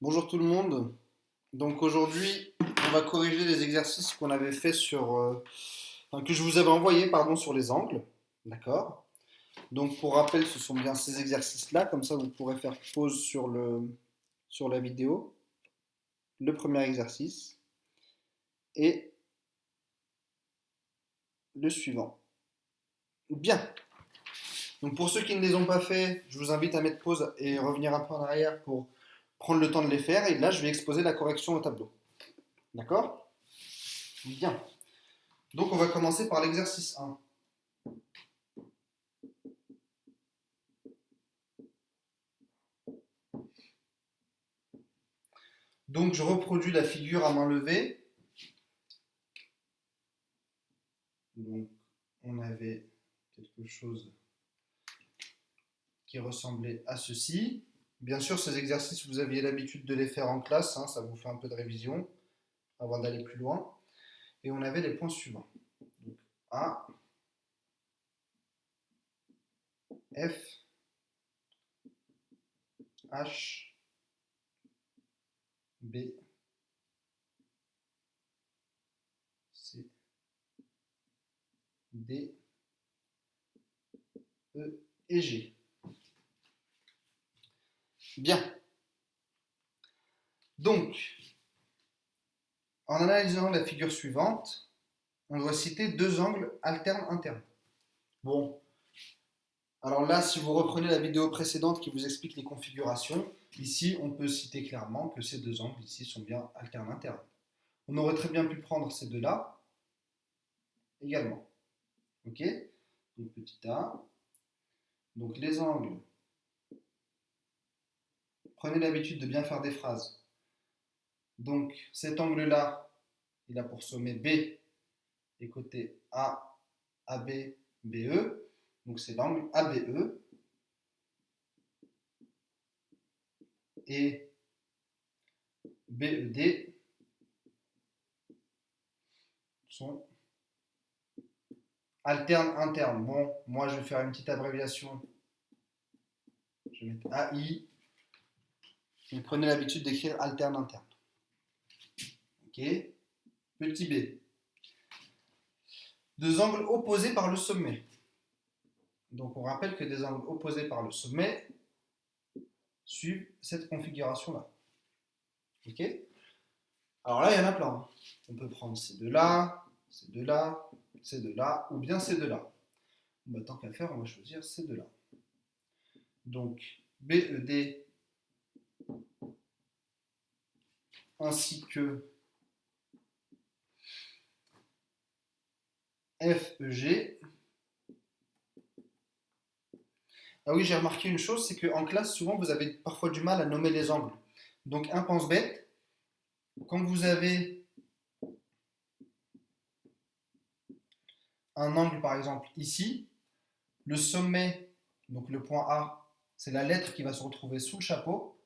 Bonjour tout le monde. Donc aujourd'hui, on va corriger les exercices qu'on avait fait que je vous avais envoyé, pardon, sur les angles. D'accord? Donc pour rappel, ce sont bien ces exercices-là, comme ça vous pourrez faire pause sur la vidéo. Le premier exercice et le suivant. Bien. Donc pour ceux qui ne les ont pas fait, je vous invite à mettre pause et revenir un peu en arrière pour prendre le temps de les faire. Et là, je vais exposer la correction au tableau. D'accord? Bien. Donc on va commencer par l'exercice 1. Donc je reproduis la figure à main levée. Donc on avait quelque chose qui ressemblait à ceci. Bien sûr, ces exercices, vous aviez l'habitude de les faire en classe, hein, ça vous fait un peu de révision avant d'aller plus loin. Et on avait les points suivants. Donc A, F, H, B, C, D, E et G. Bien. Donc, en analysant la figure suivante, on doit citer deux angles alternes internes. Bon, alors là, si vous reprenez la vidéo précédente qui vous explique les configurations, ici, on peut citer clairement que ces deux angles ici sont bien alternes internes. On aurait très bien pu prendre ces deux-là également. Ok? Donc petit a. Donc les angles. Prenez l'habitude de bien faire des phrases. Donc cet angle-là, il a pour sommet B et côté A, AB, BE. Donc c'est l'angle ABE. Et BED sont alternes internes. Bon, moi je vais faire une petite abréviation. Je vais mettre AI. Donc prenez l'habitude d'écrire alterne interne. Ok. Petit b. Deux angles opposés par le sommet. Donc on rappelle que des angles opposés par le sommet suivent cette configuration-là. Ok. Alors là, il y en a plein. On peut prendre ces deux-là, ces deux-là, ces deux-là, ou bien ces deux-là. Bah, tant qu'à faire, on va choisir ces deux-là. Donc BED ainsi que FEG. Ah oui, j'ai remarqué une chose, c'est qu'en classe, souvent, vous avez parfois du mal à nommer les angles. Donc, un pense-bête, quand vous avez un angle, par exemple, ici, le sommet, donc le point A, c'est la lettre qui va se retrouver sous le chapeau.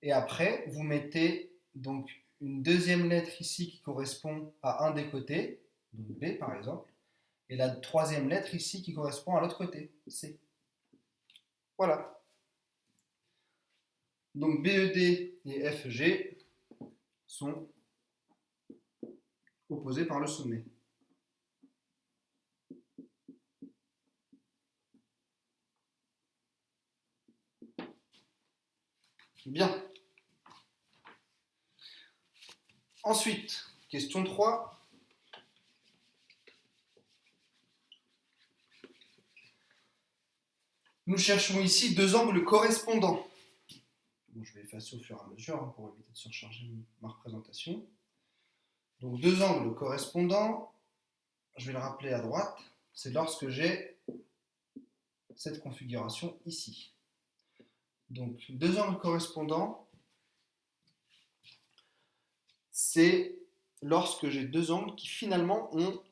Et après, vous mettez donc une deuxième lettre ici qui correspond à un des côtés, donc B par exemple, et la troisième lettre ici qui correspond à l'autre côté, C. Voilà. Donc BED et FG sont opposés par le sommet. Bien. Ensuite, question 3. Nous cherchons ici deux angles correspondants. Bon, je vais effacer au fur et à mesure hein, pour éviter de surcharger ma représentation. Donc deux angles correspondants, je vais le rappeler à droite, c'est lorsque j'ai cette configuration ici. Donc deux angles correspondants, c'est lorsque j'ai deux angles qui finalement ont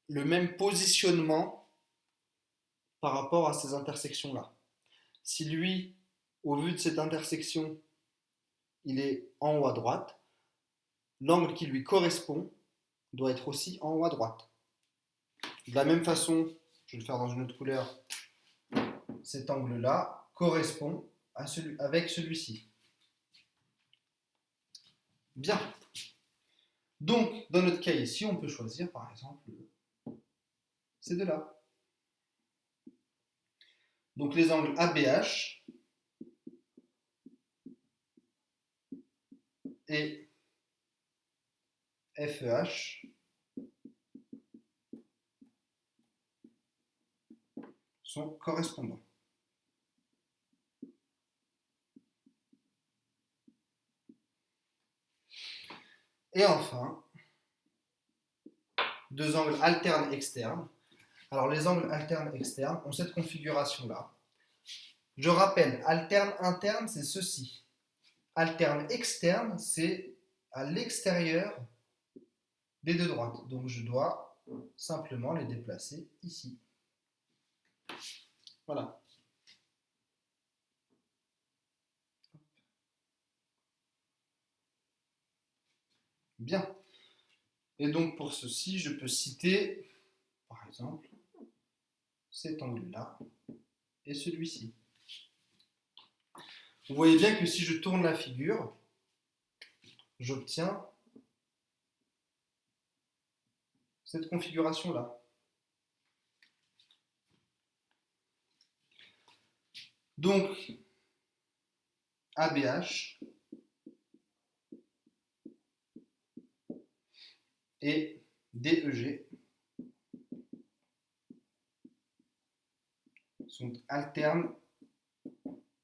le même positionnement par rapport à ces intersections-là. Si lui, au vu de cette intersection, il est en haut à droite, l'angle qui lui correspond doit être aussi en haut à droite. De la même façon, je vais le faire dans une autre couleur, cet angle-là correspond avec celui-ci. Bien. Donc, dans notre cas ici, on peut choisir par exemple ces deux-là. Donc les angles ABH et FEH sont correspondants. Et enfin, deux angles alternes externes. Alors les angles alternes externes ont cette configuration-là. Je rappelle, alterne interne, c'est ceci. Alterne externe, c'est à l'extérieur des deux droites. Donc je dois simplement les déplacer ici. Voilà. Bien. Et donc pour ceci, je peux citer, par exemple, cet angle-là et celui-ci. Vous voyez bien que si je tourne la figure, j'obtiens cette configuration-là. Donc, ABH et DEG sont alternes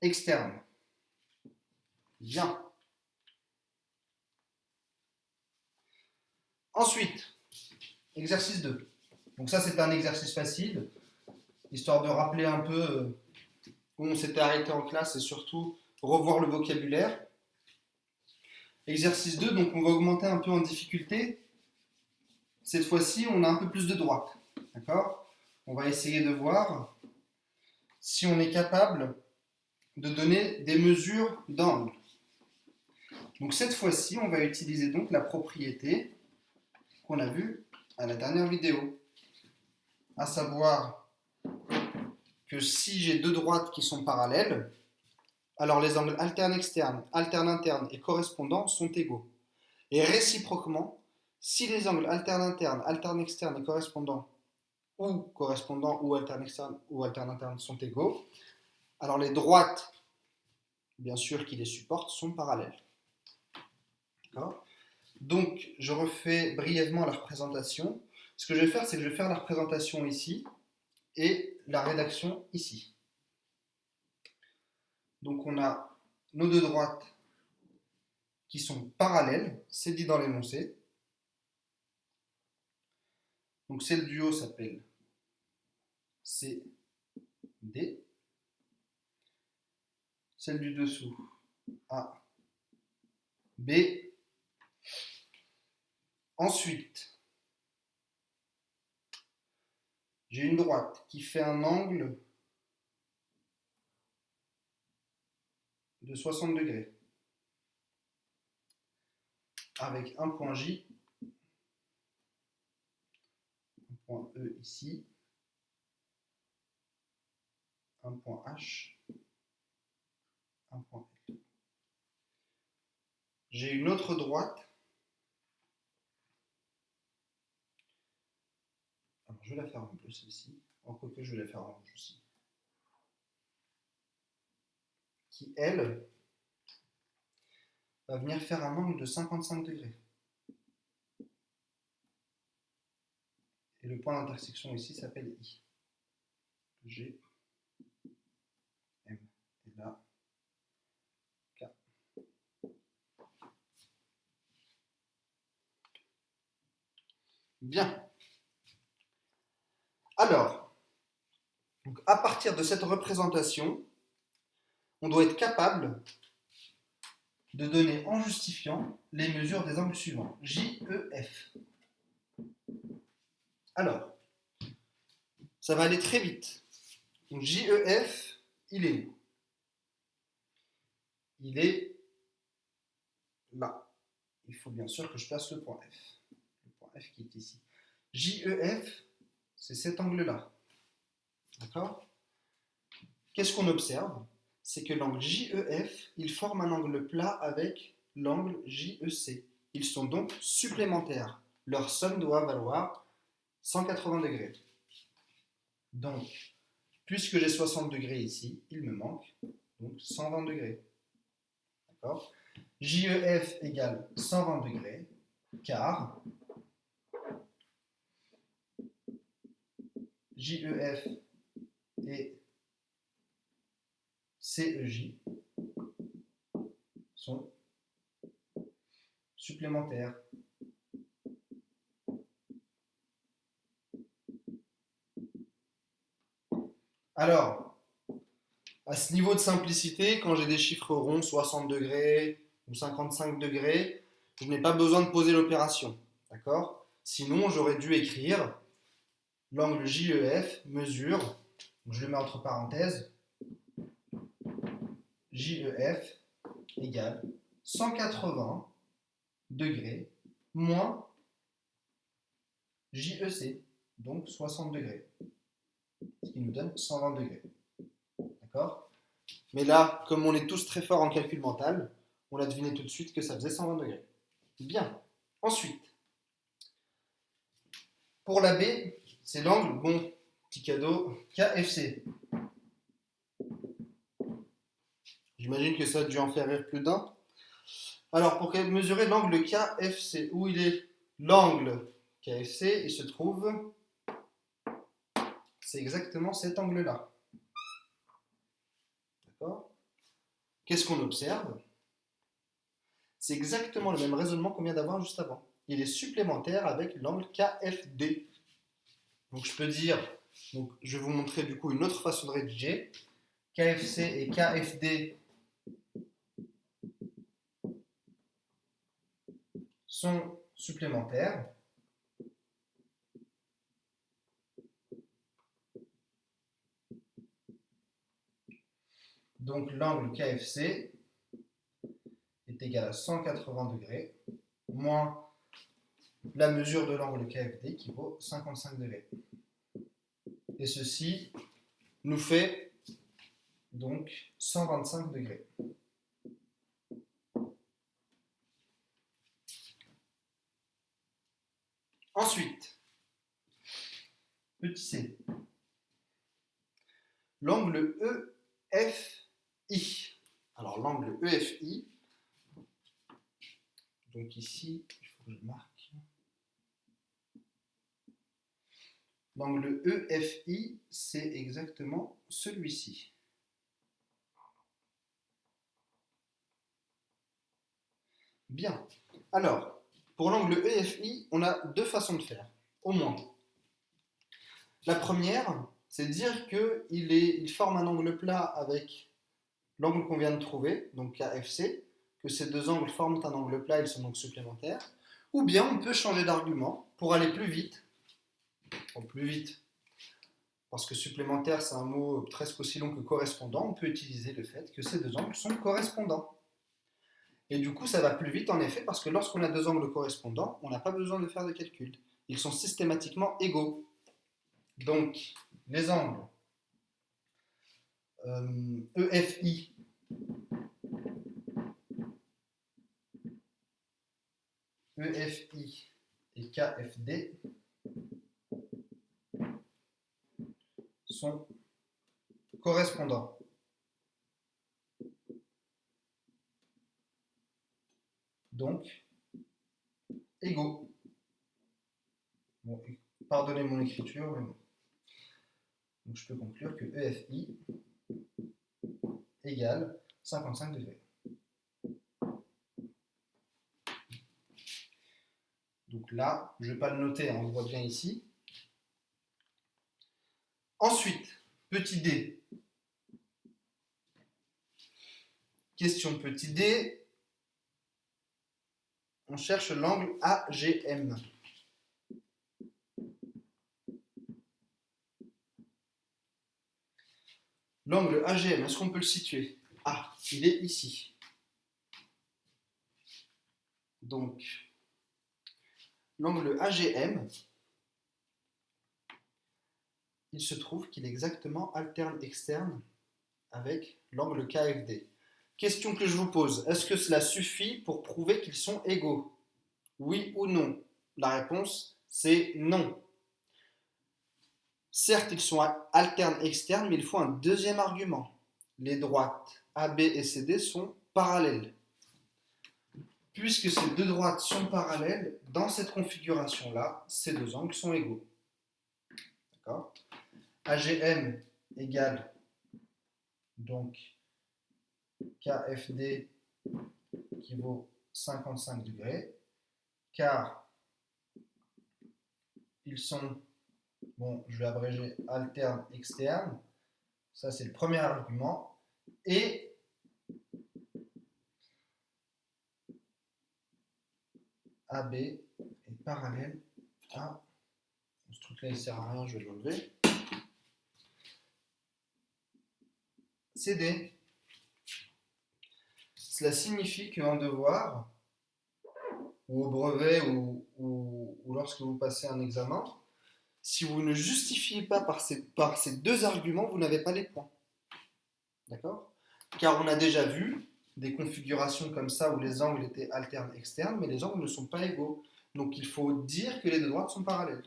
externes. Bien. Ensuite, exercice 2. Donc ça, c'est un exercice facile, histoire de rappeler un peu où on s'était arrêté en classe et surtout revoir le vocabulaire. Exercice 2, donc on va augmenter un peu en difficulté. Cette fois-ci, on a un peu plus de droite. D'accord ? On va essayer de voir si on est capable de donner des mesures d'angle. Donc cette fois-ci, on va utiliser donc la propriété qu'on a vue à la dernière vidéo, à savoir que si j'ai deux droites qui sont parallèles, alors les angles alternes externes, alternes internes et correspondants sont égaux. Et réciproquement, si les angles alternes internes, alternes externes et correspondants ou alternes externes ou alternes internes sont égaux, alors les droites, bien sûr, qui les supportent sont parallèles. D'accord ? Donc, je refais brièvement la représentation. Ce que je vais faire, c'est que je vais faire la représentation ici et la rédaction ici. Donc, on a nos deux droites qui sont parallèles, c'est dit dans l'énoncé. Donc, celle du haut s'appelle CD, celle du dessous A, B. Ensuite, j'ai une droite qui fait un angle de 60 degrés avec un point J, un point E ici, un point H, un point L. J'ai une autre droite. Alors, je vais la faire en bleu celle-ci, encore que je vais la faire en rouge aussi. Qui, elle, va venir faire un angle de 55 degrés. Et le point d'intersection ici s'appelle I. G, M. Et là, K. Bien. Alors, donc à partir de cette représentation, on doit être capable de donner en justifiant les mesures des angles suivants. J, E, F. Alors, ça va aller très vite. Donc J, E, F, il est où? Il est là. Il faut bien sûr que je place le point F. Le point F qui est ici. J, E, F, c'est cet angle-là. D'accord? Qu'est-ce qu'on observe? C'est que l'angle JEF, il forme un angle plat avec l'angle JEC. Ils sont donc supplémentaires. Leur somme doit valoir 180 degrés. Donc, puisque j'ai 60 degrés ici, il me manque donc 120 degrés. D'accord ? JEF égale 120 degrés, car JEF et CEJ sont supplémentaires. Alors, à ce niveau de simplicité, quand j'ai des chiffres ronds, 60 degrés ou 55 degrés, je n'ai pas besoin de poser l'opération. D'accord ? Sinon, j'aurais dû écrire l'angle JEF mesure, donc je le mets entre parenthèses, JEF égale 180 degrés moins JEC, donc 60 degrés, ce qui nous donne 120 degrés. D'accord ? Mais là, comme on est tous très forts en calcul mental, on a deviné tout de suite que ça faisait 120 degrés. Bien. Ensuite, pour la B, c'est l'angle, bon, petit cadeau, KFC. J'imagine que ça a dû en faire rire plus d'un. Alors, pour mesurer l'angle KFC, où il est l'angle KFC, il se trouve, c'est exactement cet angle-là. D'accord ? Qu'est-ce qu'on observe ? C'est exactement le même raisonnement qu'on vient d'avoir juste avant. Il est supplémentaire avec l'angle KFD. Donc je peux dire, donc je vais vous montrer du coup une autre façon de rédiger. KFC et KFD sont supplémentaires. Donc l'angle KFC est égal à 180 degrés moins la mesure de l'angle KFD qui vaut 55 degrés. Et ceci nous fait donc 125 degrés. Ensuite, petit c, l'angle EFI. Alors l'angle EFI, donc ici, il faut que je marque. L'angle EFI, c'est exactement celui-ci. Bien. Alors, pour l'angle EFI, on a deux façons de faire, au moins. La première, c'est de dire qu'il forme un angle plat avec l'angle qu'on vient de trouver, donc KFC, que ces deux angles forment un angle plat, ils sont donc supplémentaires. Ou bien on peut changer d'argument pour aller plus vite. Parce que supplémentaire, c'est un mot presque aussi long que correspondant. On peut utiliser le fait que ces deux angles sont correspondants. Et du coup, ça va plus vite en effet, parce que lorsqu'on a deux angles correspondants, on n'a pas besoin de faire de calcul. Ils sont systématiquement égaux. Donc, les angles EFI et KFD sont correspondants. Donc, égaux. Bon, pardonnez mon écriture, mais bon. Donc, je peux conclure que EFI égale 55 degrés. Donc là, je ne vais pas le noter, on le voit bien ici. Ensuite, petit d. Question petit d. On cherche l'angle AGM. L'angle AGM, est-ce qu'on peut le situer? Ah, il est ici. Donc, l'angle AGM, il se trouve qu'il est exactement alterne-externe avec l'angle KFD. Question que je vous pose, est-ce que cela suffit pour prouver qu'ils sont égaux? Oui ou non? La réponse, c'est non. Certes, ils sont alternes externes, mais il faut un deuxième argument. Les droites AB et CD sont parallèles. Puisque ces deux droites sont parallèles, dans cette configuration-là, ces deux angles sont égaux. D'accord? AGM égale donc KFD qui vaut 55 degrés, car ils sont, bon, je vais abréger, alternes externes, ça c'est le premier argument, et AB est parallèle à, ce truc-là il ne sert à rien, je vais l'enlever, CD. Cela signifie qu'en devoir, ou au brevet, ou lorsque vous passez un examen, si vous ne justifiez pas par ces deux arguments, vous n'avez pas les points. D'accord? Car on a déjà vu des configurations comme ça où les angles étaient alternes externes, mais les angles ne sont pas égaux. Donc il faut dire que les deux droites sont parallèles.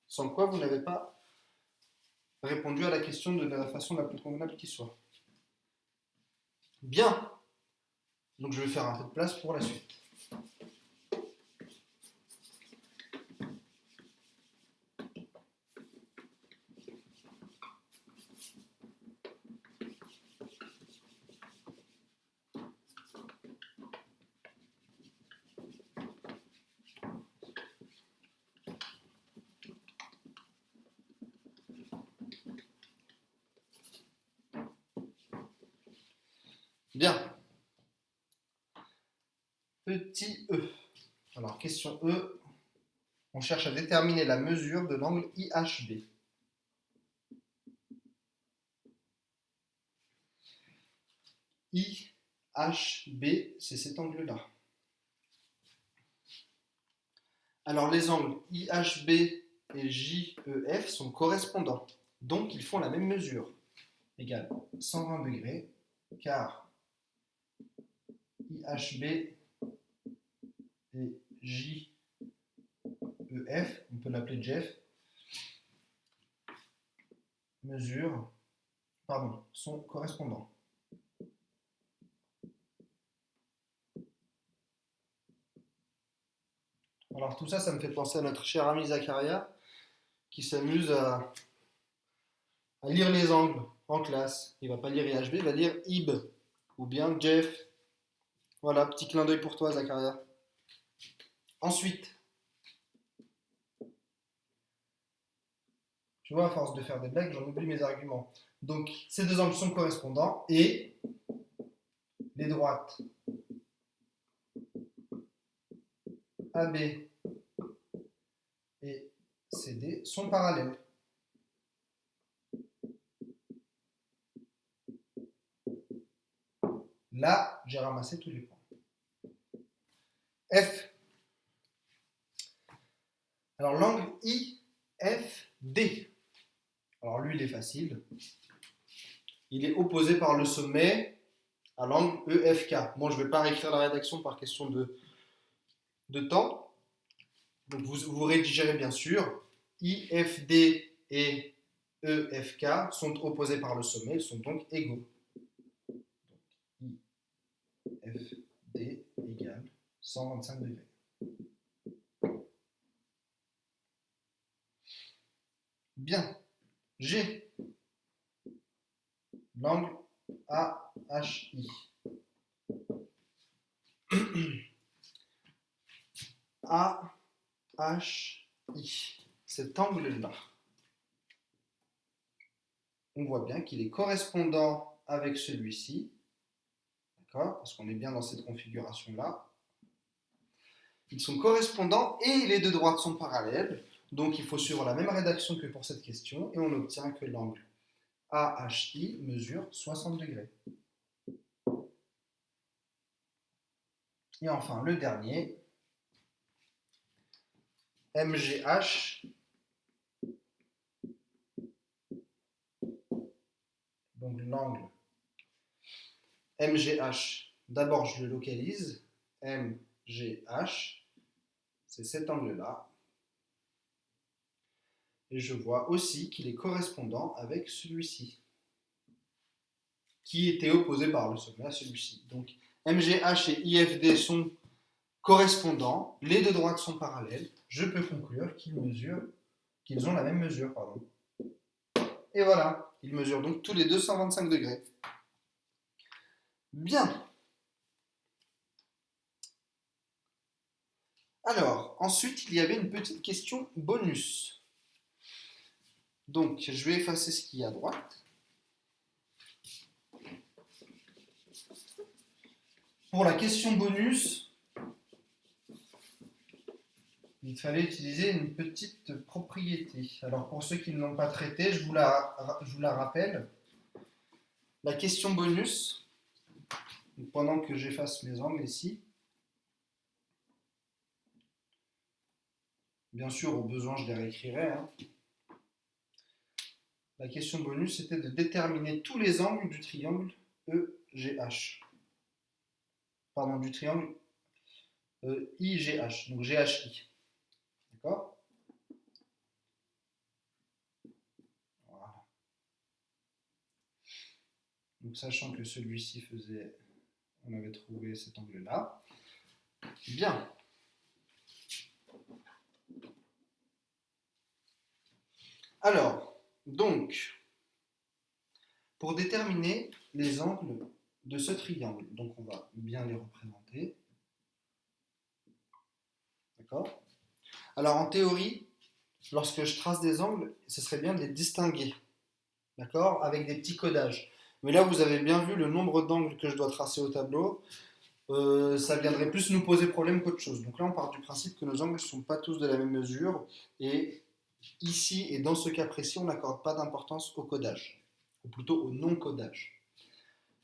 Sans quoi vous n'avez pas répondu à la question de la façon la plus convenable qui soit. Bien. Donc je vais faire un peu de place pour la suite. Bien. Petit e. Alors, question E. On cherche à déterminer la mesure de l'angle IHB. IHB, c'est cet angle-là. Alors, les angles IHB et JEF sont correspondants. Donc, ils font la même mesure. Égale 120 degrés, car IHB et JEF, on peut l'appeler Jeff, sont correspondants. Alors tout ça, ça me fait penser à notre cher ami Zakaria, qui s'amuse à lire les angles en classe. Il ne va pas lire IHB, il va lire IB, ou bien Jeff. Voilà, petit clin d'œil pour toi, Zakaria. Ensuite, tu vois, à force de faire des blagues, j'en oublie mes arguments. Donc, ces deux angles sont correspondants et les droites AB et CD sont parallèles. Là, j'ai ramassé tous les points. F. Alors, l'angle IFD. Alors, lui, il est facile. Il est opposé par le sommet à l'angle EFK. Bon, je ne vais pas réécrire la rédaction par question de temps. Donc, vous rédigérez bien sûr. IFD et EFK sont opposés par le sommet, ils sont donc égaux. Donc, IFD égale 125 degrés. Bien. G. L'angle AHI. AHI. Cet angle-là. On voit bien qu'il est correspondant avec celui-ci. D'accord? Parce qu'on est bien dans cette configuration-là. Ils sont correspondants et les deux droites sont parallèles. Donc il faut suivre la même rédaction que pour cette question et on obtient que l'angle AHI mesure 60 degrés. Et enfin le dernier, MGH. Donc l'angle MGH, d'abord je le localise. MGH, c'est cet angle-là. Et je vois aussi qu'il est correspondant avec celui-ci, qui était opposé par le sommet à celui-ci. Donc MGH et IFD sont correspondants, les deux droites sont parallèles, je peux conclure qu'ils ont la même mesure. Pardon. Et voilà, ils mesurent donc tous les 225 degrés. Bien. Alors, ensuite, il y avait une petite question bonus. Donc, je vais effacer ce qu'il y a à droite. Pour la question bonus, il fallait utiliser une petite propriété. Alors, pour ceux qui ne l'ont pas traitée, je vous la rappelle. La question bonus, pendant que j'efface mes angles ici, bien sûr, au besoin, je les réécrirai. La question bonus, c'était de déterminer tous les angles du triangle EGH. Pardon, du triangle IGH, donc GHI. D'accord? Voilà. Donc, sachant que celui-ci faisait, on avait trouvé cet angle-là. Bien. Alors, donc, pour déterminer les angles de ce triangle, donc on va bien les représenter. D'accord? Alors, en théorie, lorsque je trace des angles, ce serait bien de les distinguer. D'accord? Avec des petits codages. Mais là, vous avez bien vu le nombre d'angles que je dois tracer au tableau. Ça viendrait plus nous poser problème qu'autre chose. Donc là, on part du principe que nos angles ne sont pas tous de la même mesure. Et ici, et dans ce cas précis, on n'accorde pas d'importance au codage, ou plutôt au non-codage.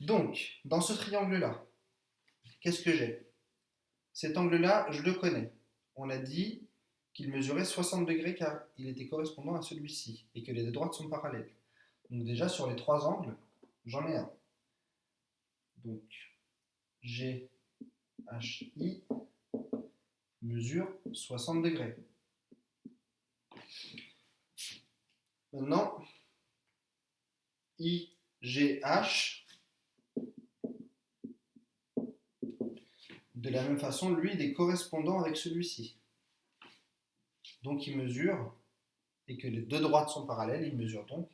Donc, dans ce triangle-là, qu'est-ce que j'ai? Cet angle-là, je le connais. On a dit qu'il mesurait 60 degrés car il était correspondant à celui-ci et que les deux droites sont parallèles. Donc déjà, sur les trois angles, j'en ai un. Donc, GHI mesure 60 degrés. Maintenant, IGH, de la même façon, lui, il est correspondant avec celui-ci. Donc, il mesure, et que les deux droites sont parallèles, il mesure donc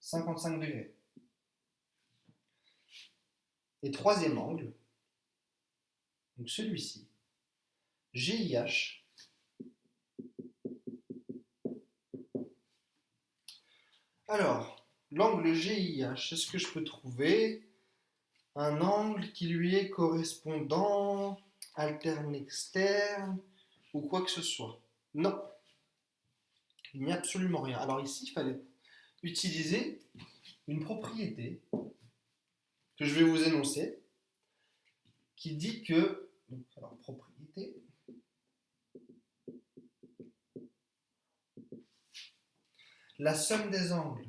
55 degrés. Et troisième angle, donc celui-ci, GIH, alors, l'angle GIH, est-ce que je peux trouver un angle qui lui est correspondant, alterne externe, ou quoi que ce soit? Non, il n'y a absolument rien. Alors ici, il fallait utiliser une propriété que je vais vous énoncer, qui dit que, alors propriété, la somme des angles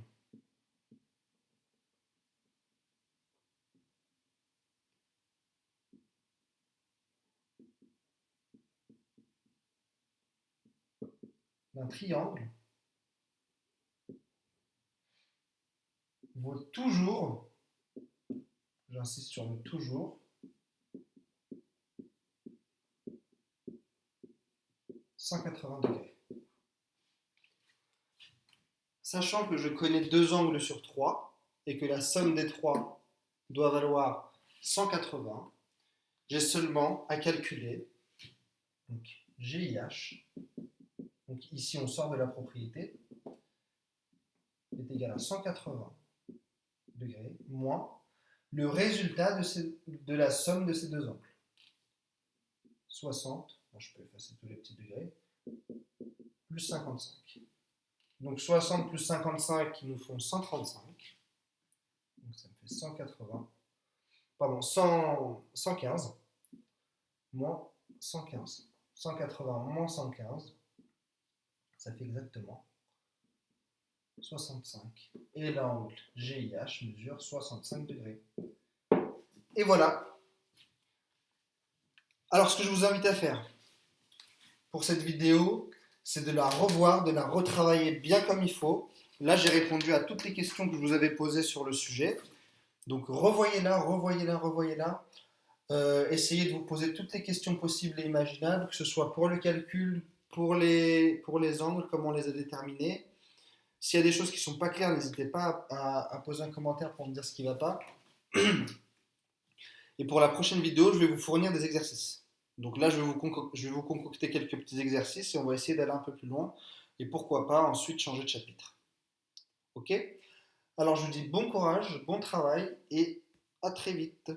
d'un triangle vaut toujours, j'insiste sur le toujours, 180 degrés. Sachant que je connais deux angles sur trois et que la somme des trois doit valoir 180, j'ai seulement à calculer donc GIH, donc ici on sort de la propriété, est égal à 180 degrés moins le résultat de la somme de ces deux angles. 60, bon, je peux effacer tous les petits degrés, plus 55. Donc 60 plus 55 qui nous font 135. Donc ça me fait 180. Pardon, 115 moins 115. 180 moins 115, ça fait exactement 65. Et l'angle GIH mesure 65 degrés. Et voilà. Alors, ce que je vous invite à faire pour cette vidéo, c'est de la revoir, de la retravailler bien comme il faut. Là, j'ai répondu à toutes les questions que je vous avais posées sur le sujet. Donc, revoyez-la, revoyez-la, revoyez-la. Essayez de vous poser toutes les questions possibles et imaginables, que ce soit pour le calcul, pour les angles, comment on les a déterminés. S'il y a des choses qui ne sont pas claires, n'hésitez pas à poser un commentaire pour me dire ce qui ne va pas. Et pour la prochaine vidéo, je vais vous fournir des exercices. Donc là, je vais vous concocter quelques petits exercices et on va essayer d'aller un peu plus loin. Et pourquoi pas ensuite changer de chapitre. Ok? Alors je vous dis bon courage, bon travail et à très vite.